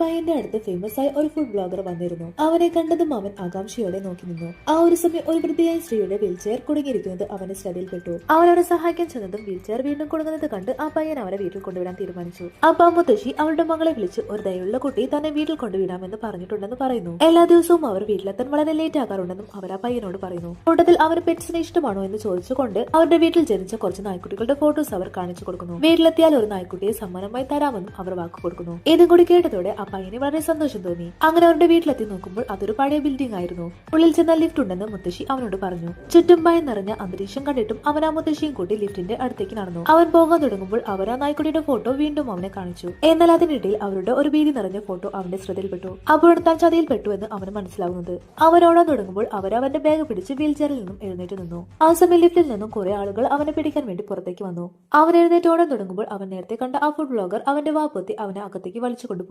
പയ്യന്റെ അടുത്ത് ഫേമസ് ആയ ഒരു ഫുഡ് ബ്ലോഗർ വന്നിരുന്നു. അവനെ കണ്ടതും അവൻ ആകാംക്ഷയോടെ നോക്കി നിന്നു. ആ ഒരു സമയം ഒരു വൃദ്ധയായ സ്ത്രീയുടെ വീൽചെയർ കുടുങ്ങിയിരിക്കുന്നത് അവന്റെ ശ്രദ്ധയിൽപ്പെട്ടു. അവൻ അവരെ സഹായിക്കാൻ ചെന്നതും വീൽചെയർ വീണ്ടും കുടുങ്ങുന്നത് കണ്ട് ആ പയ്യൻ അവരെ വീട്ടിൽ കൊണ്ടുവിടാൻ തീരുമാനിച്ചു. അപ്പൊ ആ മുത്തശ്ശി അവളുടെ മകളെ വിളിച്ച് ഒരു ദയുള്ള കുട്ടി തന്നെ വീട്ടിൽ കൊണ്ടുവിടാമെന്ന് പറഞ്ഞിട്ടുണ്ടെന്ന് പറയുന്നു. എല്ലാ ദിവസവും അവർ വീട്ടിലെത്താൻ വളരെ ലേറ്റ് ആകാറുണ്ടെന്നും അവർ ആ പയ്യനോട് പറയുന്നു. കൂട്ടത്തിൽ അവർ പെറ്റ്സിനെ ഇഷ്ടമാണോ എന്ന് ചോദിച്ചുകൊണ്ട് അവരുടെ വീട്ടിൽ ജനിച്ച കുറച്ച് നായ്ക്കുട്ടികളുടെ ഫോട്ടോസ് അവർ കാണിച്ചു കൊടുക്കുന്നു. വീട്ടിലെത്തിയാൽ ഒരു നായ്ക്കുട്ടിയെ സമ്മാനമായി തരാമെന്നും അവർ വാക്ക് കൊടുക്കുന്നു. ഇതും കൂടി കേട്ടതോടെ ആ പയ്യന് വളരെ സന്തോഷം തോന്നി. അങ്ങനെ അവരുടെ വീട്ടിലെത്തി നോക്കുമ്പോൾ അതൊരു പഴയ ബിൽഡിംഗ് ആയിരുന്നു. ഉള്ളിൽ ചെന്നാൽ ലിഫ്റ്റ് ഉണ്ടെന്ന് മുത്തശ്ശി അവനോട് പറഞ്ഞു. ചുറ്റും ഭയം നിറഞ്ഞ അന്തരീക്ഷം കണ്ടിട്ടും അവൻ ആ മുത്തശ്ശിയും കൂട്ടി ലിഫ്റ്റിന്റെ അടുത്തേക്ക് നടന്നു. അവൻ പോകാൻ തുടങ്ങുമ്പോൾ അവർ ആ നായ്ക്കുട്ടിയുടെ ഫോട്ടോ വീണ്ടും അവനെ കാണിച്ചു. എന്നാൽ അതിനിടയിൽ അവരുടെ ഒരു ഭീതി നിറഞ്ഞ ഫോട്ടോ അവന്റെ ശ്രദ്ധയിൽപ്പെട്ടു. അപ്പോഴാണ് താൻ ചതിയിൽപ്പെട്ടു എന്ന് അവന് മനസ്സിലാവുന്നത്. അവൻ ഓടാൻ തുടങ്ങുമ്പോൾ അവർ അവന്റെ ബാഗ് പിടിച്ച് വീൽചെയറിൽ നിന്നും എഴുന്നേറ്റ് നിന്നു. ആ സമയം ലിഫ്റ്റിൽ നിന്നും കുറെ ആളുകൾ അവനെ പിടിക്കാൻ വേണ്ടി പുറത്തേക്ക് വന്നു. അവൻ എഴുന്നേറ്റ് ഓടാൻ തുടങ്ങുമ്പോൾ അവൻ നേരത്തെ കണ്ട ആ ഫുഡ് ബ്ലോഗർ അവന്റെ വാപ്പൊത്തി അവനെ അകത്തേക്ക് വലിച്ചു കൊണ്ടുപോയി.